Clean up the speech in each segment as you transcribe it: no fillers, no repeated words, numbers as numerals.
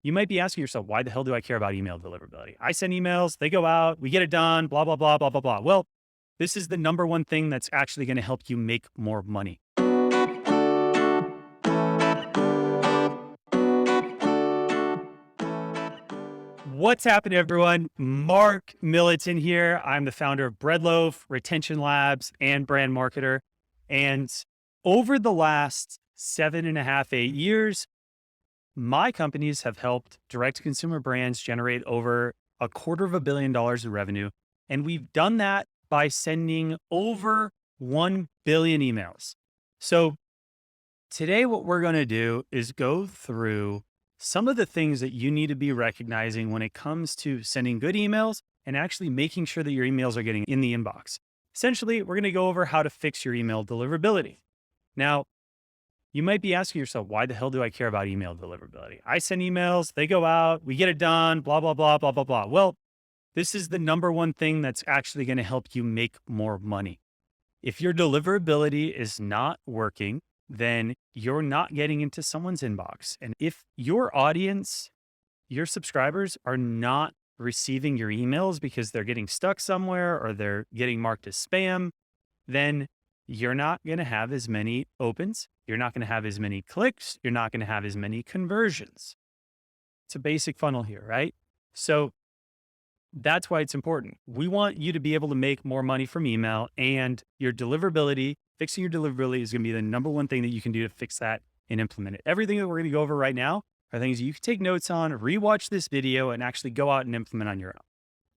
You might be asking yourself, why the hell do I care about email deliverability? I send emails, they go out, we get it done, blah, blah, blah, blah, blah, blah. Well, this is the number one thing that's actually going to help you make more money. What's happening, everyone? Mark Militan here. I'm the founder of Breadloaf, Retention Labs, and Brand Marketer. And over the last 7.5, 8 years, my companies have helped direct-to-consumer brands generate over $250 million in revenue. And we've done that by sending over 1 billion emails. So today, what we're going to do is go through some of the things that you need to be recognizing when it comes to sending good emails and actually making sure that your emails are getting in the inbox. Essentially, we're going to go over how to fix your email deliverability. Now, you might be asking yourself, why the hell do I care about email deliverability? I send emails, they go out, we get it done, blah, blah, blah, blah, blah, blah. Well, this is the number one thing that's actually going to help you make more money. If your deliverability is not working, then you're not getting into someone's inbox. And if your audience, your subscribers are not receiving your emails because they're getting stuck somewhere or they're getting marked as spam, then you're not going to have as many opens. You're not going to have as many clicks. You're not going to have as many conversions. It's a basic funnel here, right? So that's why it's important. We want you to be able to make more money from email, and your deliverability, fixing your deliverability is going to be the number one thing that you can do to fix that and implement it. Everything that we're going to go over right now are things you can take notes on, rewatch this video, and actually go out and implement on your own.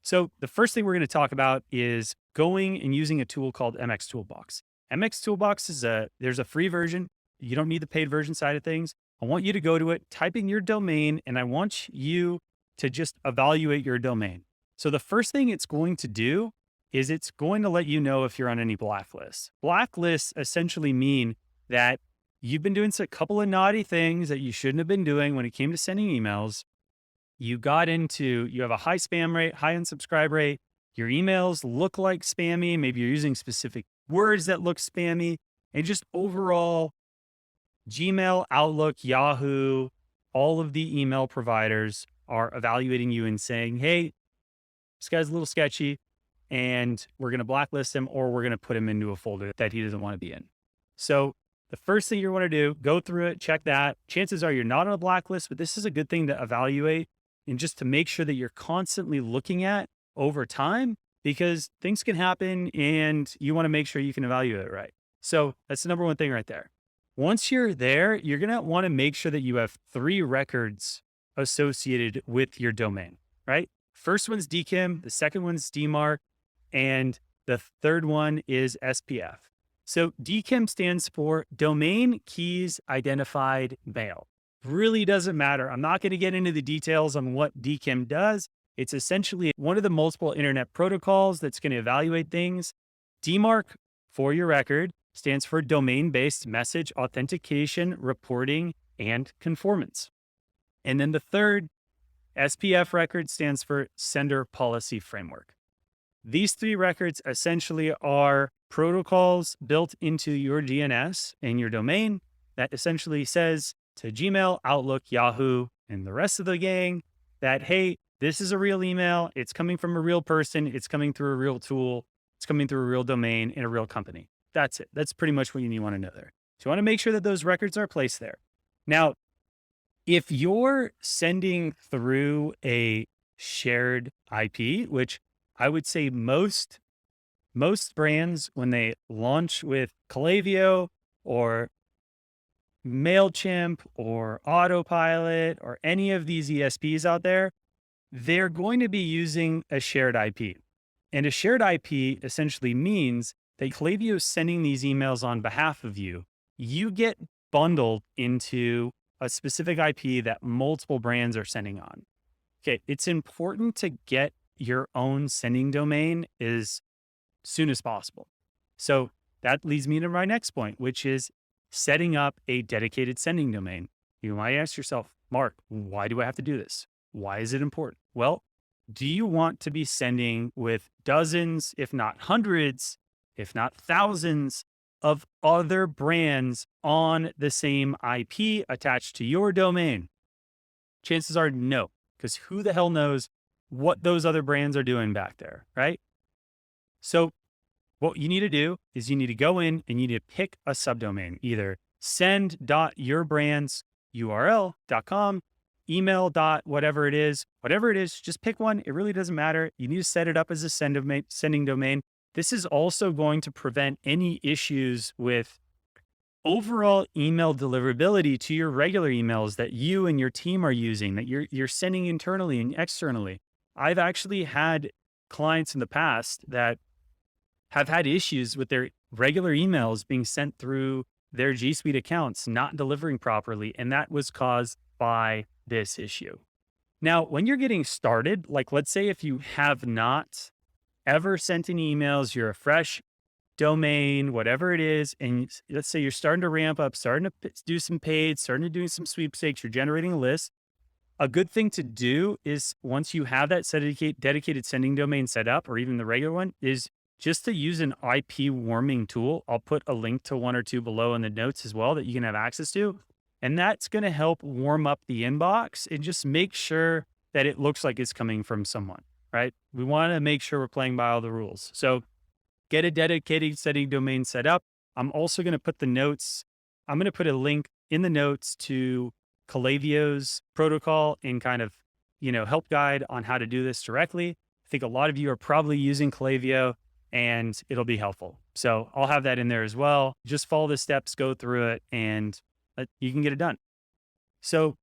So the first thing we're going to talk about is going and using a tool called MX Toolbox. MX Toolbox is there's a free version. You don't need the paid version side of things. I want you to go to it, type in your domain, and I want you to just evaluate your domain. So the first thing it's going to do is it's going to let you know if you're on any blacklists. Blacklists essentially mean that you've been doing a couple of naughty things that you shouldn't have been doing when it came to sending emails. You have a high spam rate, high unsubscribe rate. Your emails look like spammy. Maybe you're using specific words that look spammy. And just overall, Gmail, Outlook, Yahoo, all of the email providers are evaluating you and saying, hey, this guy's a little sketchy, and we're going to blacklist him, or we're going to put him into a folder that he doesn't want to be in. So the first thing you want to do, go through it, check that. Chances are you're not on a blacklist, but this is a good thing to evaluate and just to make sure that you're constantly looking at over time, because things can happen and you want to make sure you can evaluate it right. So that's the number one thing right there. Once you're there, you're going to want to make sure that you have 3 records associated with your domain, right? First one's DKIM, the second one's DMARC, and the third one is SPF. So DKIM stands for Domain Keys Identified Mail. Really doesn't matter. I'm not going to get into the details on what DKIM does. It's essentially one of the multiple internet protocols that's going to evaluate things. DMARC, for your record, stands for Domain-Based Message Authentication, Reporting, and Conformance. And then the third, SPF Record, stands for Sender Policy Framework. These 3 records essentially are protocols built into your DNS and your domain that essentially says to Gmail, Outlook, Yahoo, and the rest of the gang that, hey, this is a real email. It's coming from a real person. It's coming through a real tool. It's coming through a real domain in a real company. That's it. That's pretty much what you want to know there. So you want to make sure that those records are placed there. Now, if you're sending through a shared IP, which I would say most brands, when they launch with Klaviyo or MailChimp or Autopilot or any of these ESPs out there, they're going to be using a shared IP. And a shared IP essentially means that Klaviyo is sending these emails on behalf of you. You get bundled into a specific IP that multiple brands are sending on. Okay, it's important to get your own sending domain as soon as possible. So that leads me to my next point, which is setting up a dedicated sending domain. You might ask yourself, Mark, why do I have to do this? Why is it important? Well, do you want to be sending with dozens, if not hundreds, if not thousands of other brands on the same IP attached to your domain? Chances are no, because who the hell knows what those other brands are doing back there, right? So what you need to do is you need to go in and you need to pick a subdomain, either send.yourbrands.url.com, email dot whatever it is, just pick one. It really doesn't matter. You need to set it up as a sending domain. This is also going to prevent any issues with overall email deliverability to your regular emails that you and your team are using, that you're sending internally and externally. I've actually had clients in the past that have had issues with their regular emails being sent through their G Suite accounts, not delivering properly. And that was caused by this issue. Now, when you're getting started, like let's say if you have not ever sent any emails, you're a fresh domain, whatever it is, and let's say you're starting to ramp up, starting to do some paid, starting to do some sweepstakes, you're generating a list. A good thing to do is once you have that dedicated sending domain set up, or even the regular one, is just to use an IP warming tool. I'll put a link to one or two below in the notes as well that you can have access to. And that's going to help warm up the inbox and just make sure that it looks like it's coming from someone, right? We want to make sure we're playing by all the rules. So get a dedicated sending domain set up. I'm also going to put the notes. I'm going to put a link in the notes to Klaviyo's protocol and kind of, help guide on how to do this directly. I think a lot of you are probably using Klaviyo and it'll be helpful. So I'll have that in there as well. Just follow the steps, go through it, and you can get it done. So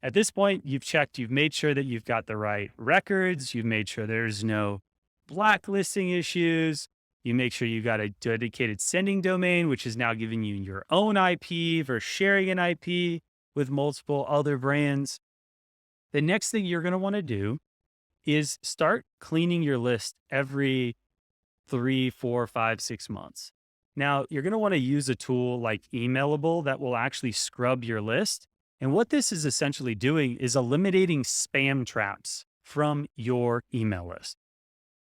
at this point, you've made sure that you've got the right records. You've made sure there's no blacklisting issues. You make sure you got a dedicated sending domain, which is now giving you your own IP versus sharing an IP with multiple other brands. The next thing you're going to want to do is start cleaning your list every 3, 4, 5, 6 months. Now, you're going to want to use a tool like Emailable that will actually scrub your list. And what this is essentially doing is eliminating spam traps from your email list.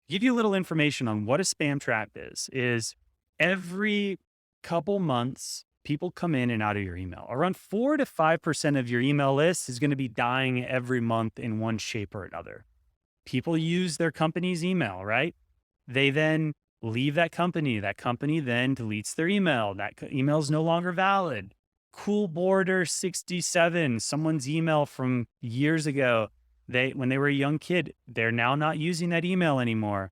Give you a little information on what a spam trap is every couple months, people come in and out of your email. Around 4 to 5% of your email list is going to be dying every month in one shape or another. People use their company's email, right? They then leave that company. That company then deletes their email. That email is no longer valid. Cool Border 67, someone's email from years ago. When they were a young kid, they're now not using that email anymore.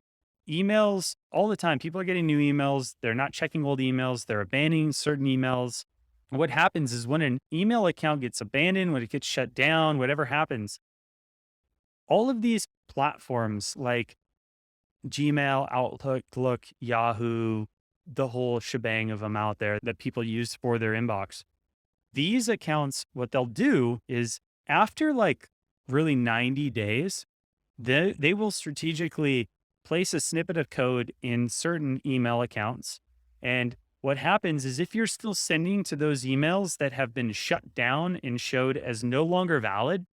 Emails all the time. People are getting new emails. They're not checking old emails. They're abandoning certain emails. What happens is when an email account gets abandoned, when it gets shut down, whatever happens, all of these platforms like Gmail, Outlook, Yahoo, the whole shebang of them out there that people use for their inbox. These accounts, what they'll do is after really 90 days, they will strategically place a snippet of code in certain email accounts. And what happens is if you're still sending to those emails that have been shut down and showed as no longer valid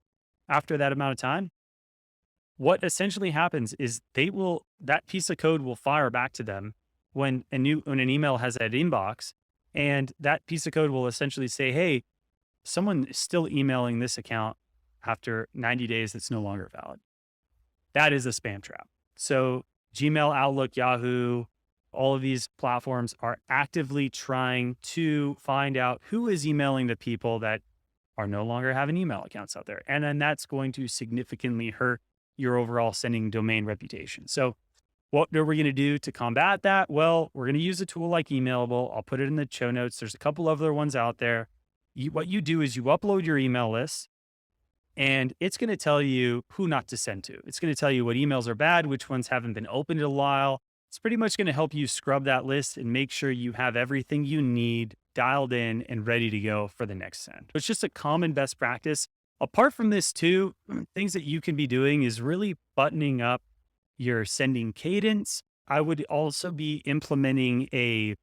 after that amount of time, what essentially happens is that piece of code will fire back to them when an email has that inbox. And that piece of code will essentially say, hey, someone is still emailing this account after 90 days that's no longer valid. That is a spam trap. So Gmail, Outlook, Yahoo, all of these platforms are actively trying to find out who is emailing the people that are no longer having email accounts out there. And then that's going to significantly hurt your overall sending domain reputation. So what are we going to do to combat that? Well, we're going to use a tool like Emailable. I'll put it in the show notes. There's a couple other ones out there. What you do is you upload your email list, and it's going to tell you who not to send to. It's going to tell you what emails are bad, which ones haven't been opened in a while. It's pretty much going to help you scrub that list and make sure you have everything you need dialed in and ready to go for the next send. It's just a common best practice. Apart from this too, things that you can be doing is really buttoning up your sending cadence. I would also be implementing a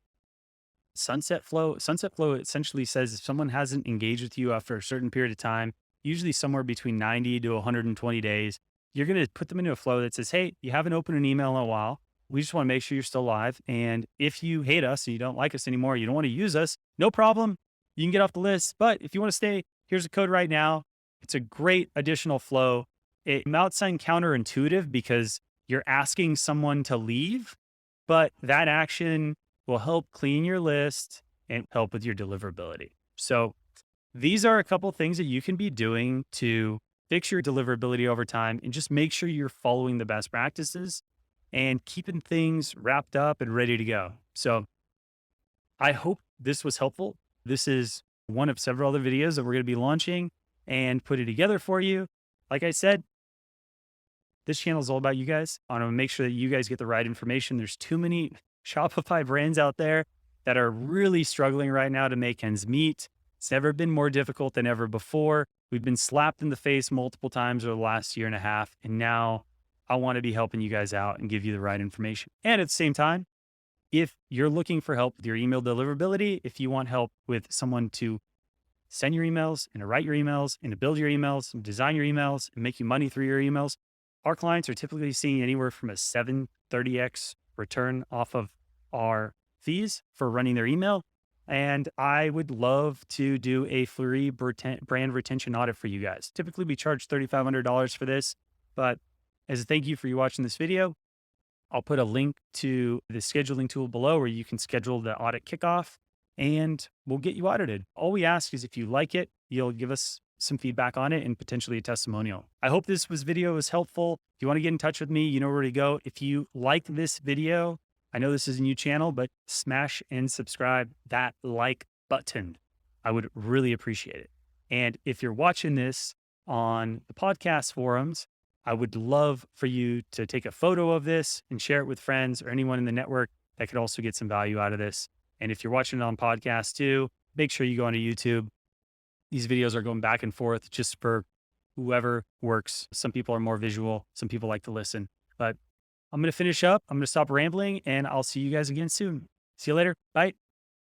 sunset flow. Sunset flow essentially says if someone hasn't engaged with you after a certain period of time, usually somewhere between 90 to 120 days, you're going to put them into a flow that says, hey, you haven't opened an email in a while. We just want to make sure you're still live. And if you hate us and you don't like us anymore, you don't want to use us, no problem. You can get off the list. But if you want to stay, here's a code right now. It's a great additional flow. It might sound counterintuitive because you're asking someone to leave, but that action will help clean your list and help with your deliverability. So these are a couple things that you can be doing to fix your deliverability over time and just make sure you're following the best practices and keeping things wrapped up and ready to go. So I hope this was helpful. This is one of several other videos that we're going to be launching and putting together for you. Like I said, this channel is all about you guys. I want to make sure that you guys get the right information. There's too many Shopify brands out there that are really struggling right now to make ends meet. It's never been more difficult than ever before. We've been slapped in the face multiple times over the last year and a half. And now I want to be helping you guys out and give you the right information. And at the same time, if you're looking for help with your email deliverability, if you want help with someone to send your emails and to write your emails and to build your emails and design your emails and make you money through your emails, our clients are typically seeing anywhere from a 730x return off of our fees for running their email. And I would love to do a free brand retention audit for you guys. Typically, we charge $3,500 for this, but as a thank you for you watching this video, I'll put a link to the scheduling tool below where you can schedule the audit kickoff and we'll get you audited. All we ask is if you like it, you'll give us some feedback on it and potentially a testimonial. I hope this video was helpful. If you want to get in touch with me, you know where to go. If you like this video, I know this is a new channel, but smash and subscribe that like button. I would really appreciate it. And if you're watching this on the podcast forums, I would love for you to take a photo of this and share it with friends or anyone in the network that could also get some value out of this. And if you're watching it on podcast too, make sure you go onto YouTube. These videos are going back and forth just for whoever works. Some people are more visual. Some people like to listen. But I'm going to finish up. I'm going to stop rambling and I'll see you guys again soon. See you later. Bye.